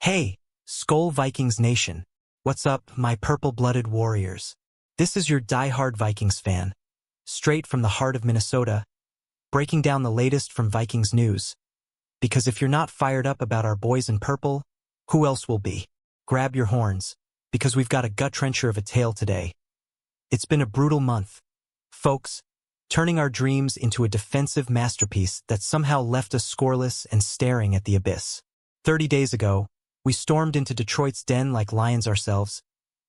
Hey, Skol Vikings Nation. What's up, my purple-blooded warriors? This is your die-hard Vikings fan, straight from the heart of Minnesota, breaking down the latest from Vikings news. Because if you're not fired up about our boys in purple, who else will be? Grab your horns, because we've got a gut-wrencher of a tale today. It's been a brutal month, folks, turning our dreams into a defensive masterpiece that somehow left us scoreless and staring at the abyss. 30 days ago, we stormed into Detroit's den like lions ourselves,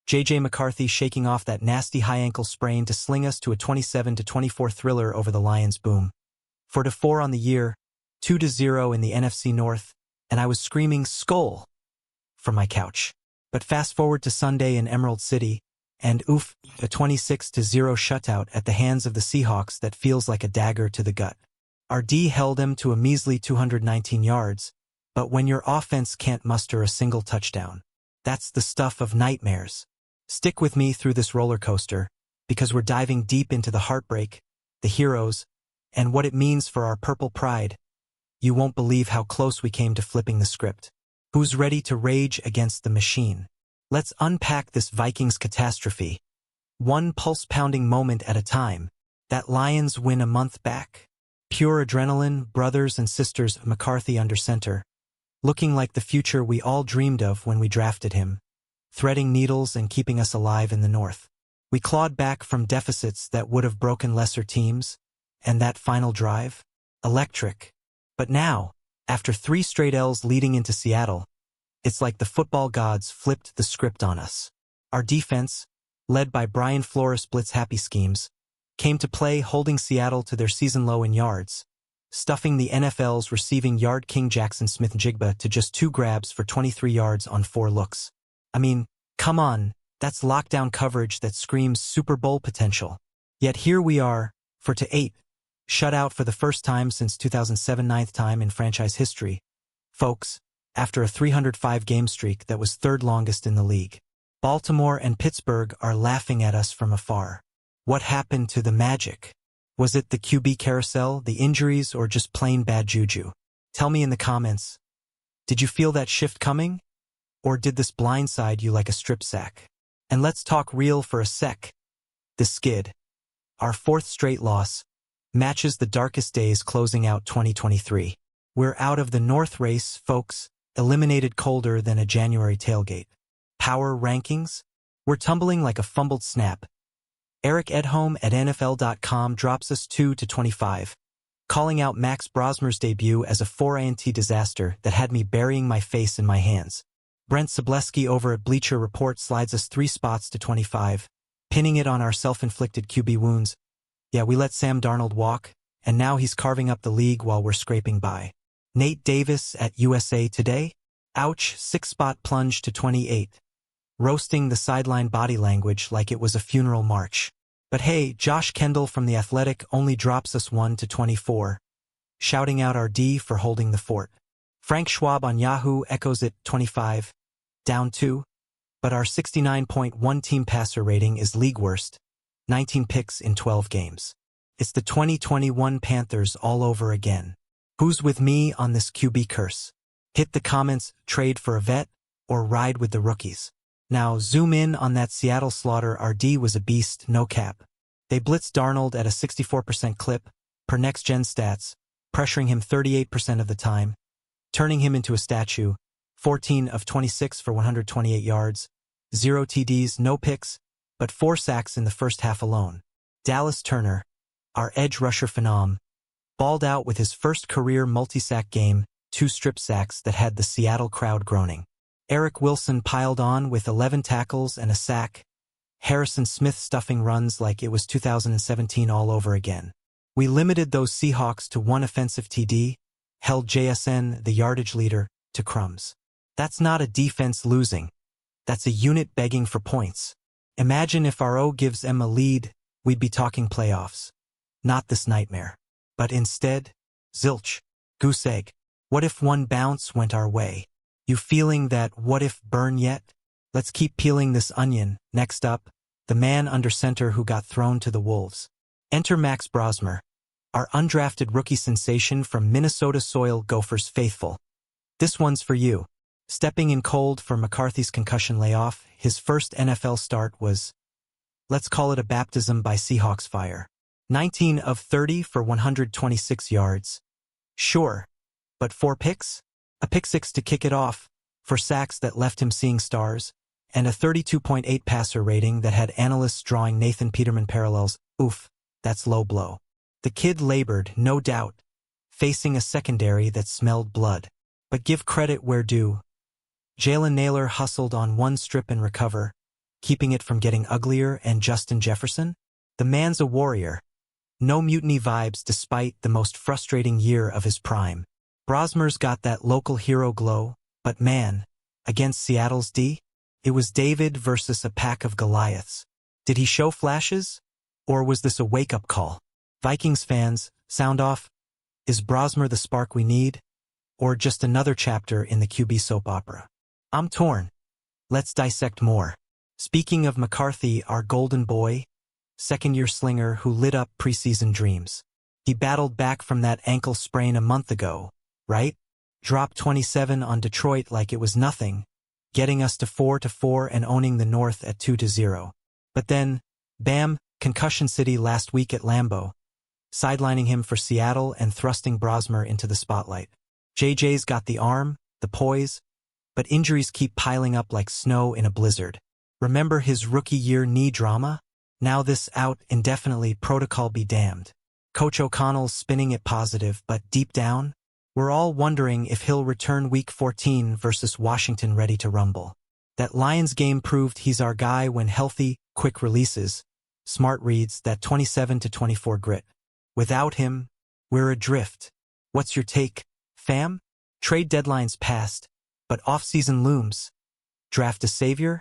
J.J. McCarthy shaking off that nasty high-ankle sprain to sling us to a 27-24 thriller over the Lions' boom. 4-4 on the year, 2-0 in the NFC North, and I was screaming "Skol" from my couch. But fast forward to Sunday in Emerald City, and oof, a 26-0 shutout at the hands of the Seahawks that feels like a dagger to the gut. Our D held them to a measly 219 yards, but when your offense can't muster a single touchdown, that's the stuff of nightmares. Stick with me through this roller coaster, because we're diving deep into the heartbreak, the heroes, and what it means for our purple pride. You won't believe how close we came to flipping the script. Who's ready to rage against the machine? Let's unpack this Vikings catastrophe. One pulse-pounding moment at a time. That Lions win a month back. Pure adrenaline, brothers and sisters of McCarthy under center. Looking like the future we all dreamed of when we drafted him. Threading needles and keeping us alive in the North. We clawed back from deficits that would have broken lesser teams. And that final drive? Electric. But now, after 3 straight L's leading into Seattle, it's like the football gods flipped the script on us. Our defense, led by Brian Flores' blitz-happy schemes, came to play holding Seattle to their season low in yards, stuffing the NFL's receiving yard king Jackson Smith-Njigba to just 2 grabs for 23 yards on 4 looks. I mean, come on, that's lockdown coverage that screams Super Bowl potential. Yet here we are, 4-8, shut out for the first time since 2007, 9th time in franchise history. Folks, after a 305-game streak that was 3rd longest in the league. Baltimore and Pittsburgh are laughing at us from afar. What happened to the magic? Was it the QB carousel, the injuries, or just plain bad juju? Tell me in the comments. Did you feel that shift coming? Or did this blindside you like a strip sack? And let's talk real for a sec. The skid, our 4th straight loss, matches the darkest days closing out 2023. We're out of the North race, folks, eliminated colder than a January tailgate. Power rankings? We're tumbling like a fumbled snap. Eric Edholm at NFL.com drops us 2-25, calling out Max Brosmer's debut as a 4-INT disaster that had me burying my face in my hands. Brent Sobleski over at Bleacher Report slides us 3 spots to 25, pinning it on our self-inflicted QB wounds. Yeah, we let Sam Darnold walk, and now he's carving up the league while we're scraping by. Nate Davis at USA Today? Ouch, 6-spot plunge to 28. Roasting the sideline body language like it was a funeral march. But hey, Josh Kendall from The Athletic only drops us 1-24, shouting out our D for holding the fort. Frank Schwab on Yahoo echoes it 25, down 2, but our 69.1 team passer rating is league worst, 19 picks in 12 games. It's the 2021 Panthers all over again. Who's with me on this QB curse? Hit the comments, trade for a vet, or ride with the rookies. Now zoom in on that Seattle slaughter. Our D was a beast, no cap. They blitzed Darnold at a 64% clip, per next-gen stats, pressuring him 38% of the time, turning him into a statue, 14 of 26 for 128 yards, 0 TDs, no picks, but 4 sacks in the first half alone. Dallas Turner, our edge rusher phenom, balled out with his first career multi-sack game, 2 strip sacks that had the Seattle crowd groaning. Eric Wilson piled on with 11 tackles and a sack. Harrison Smith stuffing runs like it was 2017 all over again. We limited those Seahawks to 1 offensive TD, held JSN, the yardage leader, to crumbs. That's not a defense losing. That's a unit begging for points. Imagine if our O gives them a lead, we'd be talking playoffs. Not this nightmare. But instead, zilch, goose egg. What if one bounce went our way? You feeling that what if burn yet? Let's keep peeling this onion. Next up, the man under center who got thrown to the wolves. Enter Max Brosmer, our undrafted rookie sensation from Minnesota soil. Gophers faithful. This one's for you. Stepping in cold for McCarthy's concussion layoff, his first NFL start was, let's call it a baptism by Seahawks fire. 19 of 30 for 126 yards. Sure, but 4 picks? A pick six to kick it off, for sacks that left him seeing stars, and a 32.8 passer rating that had analysts drawing Nathan Peterman parallels. Oof, that's low blow. The kid labored, no doubt, facing a secondary that smelled blood. But give credit where due. Jalen Nailor hustled on one strip and recover, keeping it from getting uglier, and Justin Jefferson? The man's a warrior. No mutiny vibes despite the most frustrating year of his prime. Brosmer's got that local hero glow, but man, against Seattle's D? It was David versus a pack of Goliaths. Did he show flashes? Or was this a wake-up call? Vikings fans, sound off. Is Brosmer the spark we need? Or just another chapter in the QB soap opera? I'm torn. Let's dissect more. Speaking of McCarthy, our golden boy, second-year slinger who lit up preseason dreams. He battled back from that ankle sprain a month ago, right? Dropped 27 on Detroit like it was nothing, getting us to 4-4 and owning the North at 2-0. But then, bam, concussion city last week at Lambeau, sidelining him for Seattle and thrusting Brosmer into the spotlight. JJ's got the arm, the poise, but injuries keep piling up like snow in a blizzard. Remember his rookie year knee drama? Now this out indefinitely, protocol be damned. Coach O'Connell's spinning it positive, but deep down, we're all wondering if he'll return week 14 versus Washington ready to rumble. That Lions game proved he's our guy when healthy, quick releases, smart reads, that 27-24 grit. Without him, we're adrift. What's your take, fam? Trade deadline's passed, but off-season looms. Draft a savior?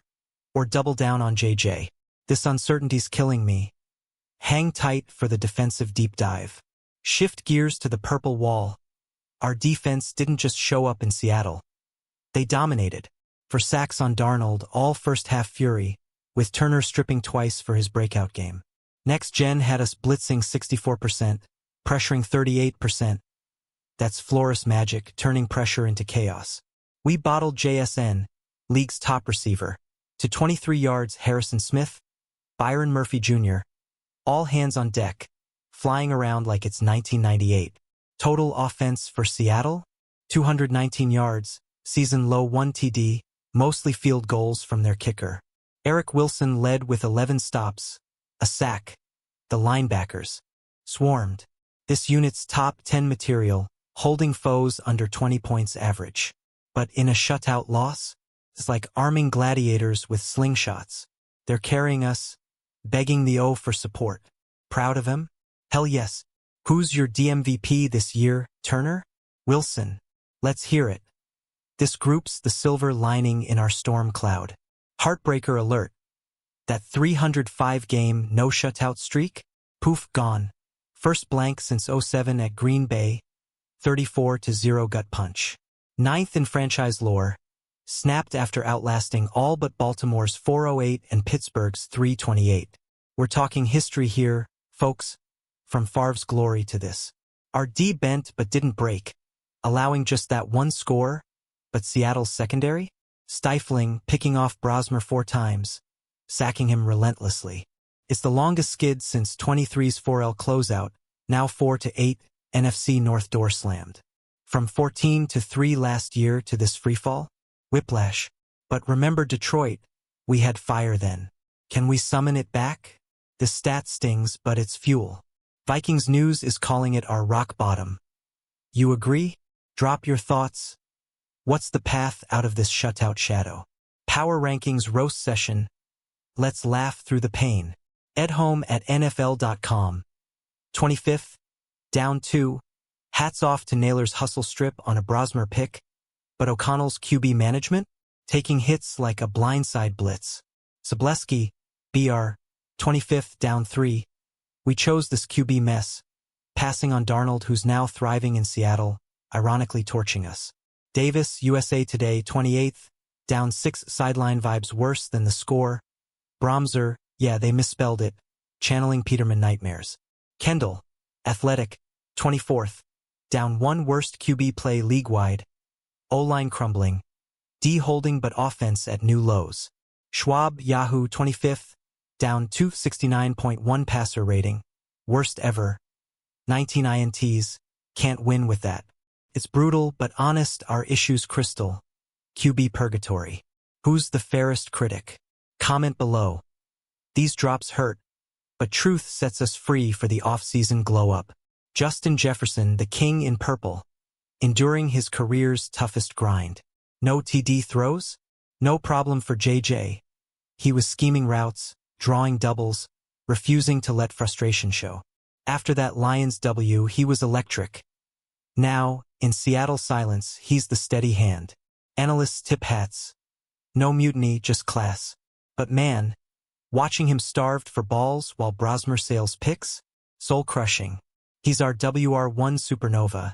Or double down on JJ? This uncertainty's killing me. Hang tight for the defensive deep dive. Shift gears to the purple wall. Our defense didn't just show up in Seattle. They dominated. For sacks on Darnold, all first-half fury, with Turner stripping twice for his breakout game. Next Gen had us blitzing 64%, pressuring 38%. That's Flores magic, turning pressure into chaos. We bottled JSN, league's top receiver, to 23 yards. Harrison Smith, Byron Murphy Jr., all hands on deck, flying around like it's 1998. Total offense for Seattle? 219 yards, season low 1 TD, mostly field goals from their kicker. Eric Wilson led with 11 stops, a sack. The linebackers swarmed. This unit's top 10 material, holding foes under 20 points average. But in a shutout loss, it's like arming gladiators with slingshots. They're carrying us, begging the O for support. Proud of him? Hell yes. Who's your DMVP this year, Turner? Wilson. Let's hear it. This group's the silver lining in our storm cloud. Heartbreaker alert. That 305-game no-shutout streak? Poof, gone. First blank since '07 at Green Bay. 34-0 gut punch. Ninth in franchise lore. Snapped after outlasting all but Baltimore's 408 and Pittsburgh's 328. We're talking history here, folks. From Favre's glory to this. Our D bent but didn't break, allowing just that one score, but Seattle's secondary? Stifling, picking off Brosmer 4 times, sacking him relentlessly. It's the longest skid since 23's 4L closeout, now 4-8, NFC North door slammed. From 14-3 last year to this freefall? Whiplash. But remember Detroit, we had fire then. Can we summon it back? The stat stings, but it's fuel. Vikings News is calling it our rock bottom. You agree? Drop your thoughts. What's the path out of this shutout shadow? Power Rankings roast session. Let's laugh through the pain. Edhome at NFL.com. 25th. Down 2. Hats off to Nailor's hustle strip on a Brosmer pick, but O'Connell's QB management? Taking hits like a blindside blitz. Sobleski, BR. 25th. Down 3. We chose this QB mess, passing on Darnold, who's now thriving in Seattle, ironically torching us. Davis, USA Today, 28th, down 6. Sideline vibes worse than the score. Bromser, yeah, they misspelled it, channeling Peterman nightmares. Kendall, Athletic, 24th, down 1. Worst QB play league-wide. O-line crumbling. D holding but offense at new lows. Schwab, Yahoo 25th, down 269.1 passer rating. Worst ever. 19 INTs. Can't win with that. It's brutal but honest, our issues crystal. QB purgatory. Who's the fairest critic? Comment below. These drops hurt, but truth sets us free for the off-season glow-up. Justin Jefferson, the king in purple, enduring his career's toughest grind. No TD throws? No problem for JJ. He was scheming routes, drawing doubles, refusing to let frustration show. After that Lions W, he was electric. Now, in Seattle silence, he's the steady hand. Analysts tip hats. No mutiny, just class. But man, watching him starved for balls while Brosmer sails picks? Soul-crushing. He's our WR1 supernova.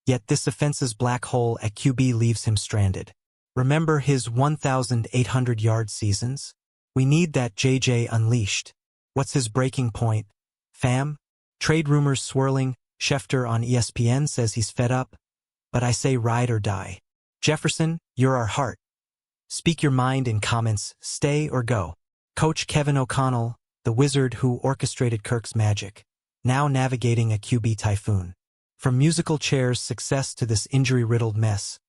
Yet this offense's black hole at QB leaves him stranded. Remember his 1,800-yard seasons? We need that JJ unleashed. What's his breaking point? Fam? Trade rumors swirling. Schefter on ESPN says he's fed up. But I say ride or die. Jefferson, you're our heart. Speak your mind in comments, stay or go. Coach Kevin O'Connell, the wizard who orchestrated Kirk's magic, now navigating a QB typhoon. From musical chairs' success to this injury-riddled mess.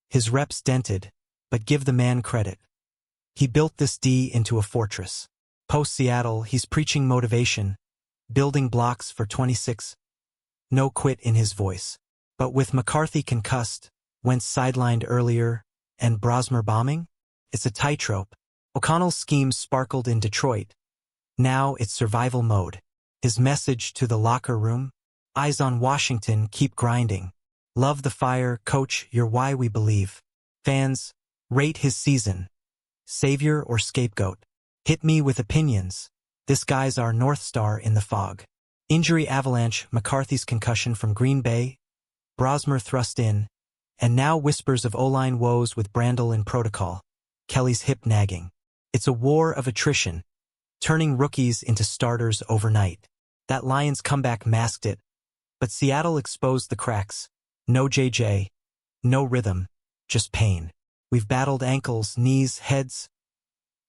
His reps dented, but give the man credit. He built this D into a fortress. Post-Seattle, he's preaching motivation, building blocks for 26. No quit in his voice. But with McCarthy concussed, Wentz sidelined earlier, and Brosmer bombing? It's a tightrope. O'Connell's schemes sparkled in Detroit. Now it's survival mode. His message to the locker room? Eyes on Washington, keep grinding. Love the fire, coach, you're why we believe. Fans, rate his season. Savior or scapegoat? Hit me with opinions. This guy's our North Star in the fog. Injury avalanche, McCarthy's concussion from Green Bay, Brosmer thrust in, and now whispers of O-line woes with Brandel in protocol. Kelly's hip nagging. It's a war of attrition, turning rookies into starters overnight. That Lions comeback masked it, but Seattle exposed the cracks. No JJ, no rhythm, just pain. We've battled ankles, knees, heads.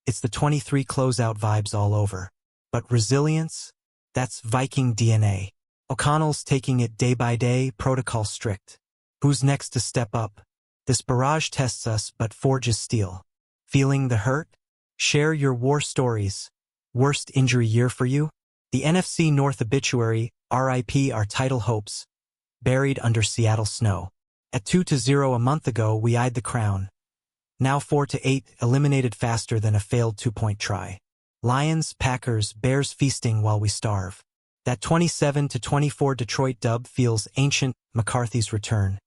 It's the 23 closeout vibes all over. But resilience? That's Viking DNA. O'Connell's taking it day by day, protocol strict. Who's next to step up? This barrage tests us but forges steel. Feeling the hurt? Share your war stories. Worst injury year for you? The NFC North obituary, RIP our title hopes, buried under Seattle snow. At 2-0 a month ago we eyed the crown. Now 4-8, eliminated faster than a failed two-point try. Lions, Packers, Bears feasting while we starve. That 27-24 Detroit dub feels ancient. McCarthy's return.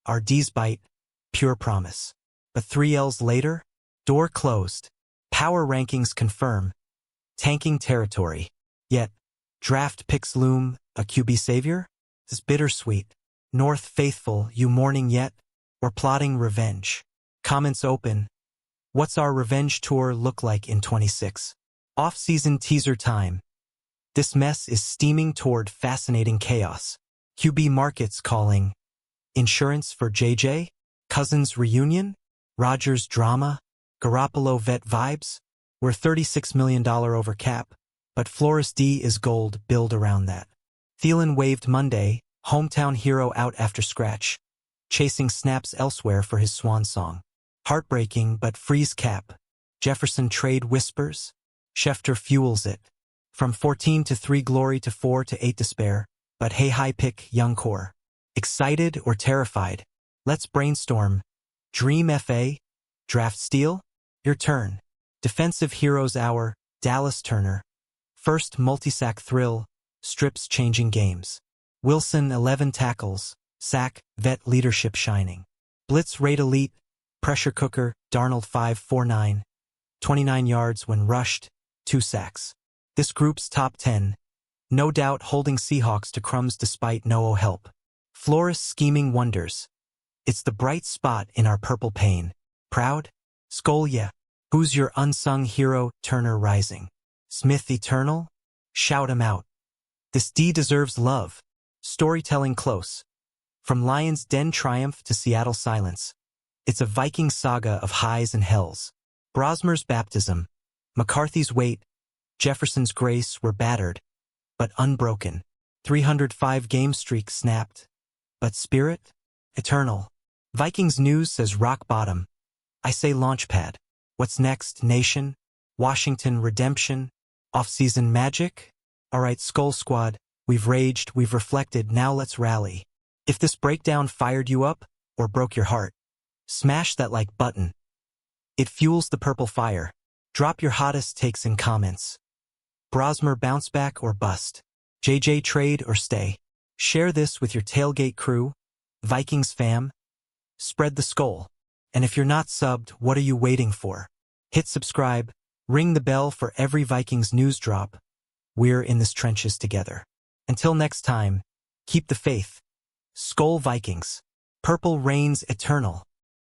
Our D's bite, pure promise. But 3 L's later? Door closed. Power rankings confirm. Tanking territory. Yet, draft picks loom, a QB savior? Is bittersweet. North faithful, you mourning yet? Or plotting revenge? Comments open. What's our revenge tour look like in 26? Off-season teaser time. This mess is steaming toward fascinating chaos. QB markets calling. Insurance for JJ? Cousins reunion? Rodgers drama? Garoppolo vet vibes? We're $36 million over cap, but Flores D is gold, build around that. Thielen waived Monday, hometown hero out after scratch, chasing snaps elsewhere for his swan song. Heartbreaking but freeze cap. Jefferson trade whispers? Schefter fuels it. From 14-3 glory to 4-8 despair, but hey high pick young core. Excited or terrified? Let's brainstorm. Dream FA? Draft steal? Your turn. Defensive Heroes Hour, Dallas Turner. First multi-sack thrill, strips changing games. Wilson 11 tackles, sack, vet leadership shining. Blitz rate elite, pressure cooker, Darnold 5.49, 29 yards when rushed, 2 sacks. This group's top 10, no doubt holding Seahawks to crumbs despite no help. Flores scheming wonders. It's the bright spot in our purple pain. Proud? Skol yeah. Who's your unsung hero? Turner rising. Smith eternal? Shout him out. This D deserves love. Storytelling close. From Lions' Den triumph to Seattle silence. It's a Viking saga of highs and hells. Brosmer's baptism, McCarthy's weight, Jefferson's grace were battered, but unbroken. 305 game streak snapped. But spirit? Eternal. Vikings news says rock bottom. I say launchpad. What's next, nation? Washington redemption? Off-season magic? Alright, Skull Squad, we've raged, we've reflected, now let's rally. If this breakdown fired you up, or broke your heart, smash that like button. It fuels the purple fire. Drop your hottest takes in comments. Brosmer bounce back or bust? JJ trade or stay? Share this with your tailgate crew, Vikings fam. Spread the skull. And if you're not subbed, what are you waiting for? Hit subscribe, ring the bell for every Vikings news drop. We're in this trenches together. Until next time, keep the faith. Skull Vikings. Purple reigns eternal.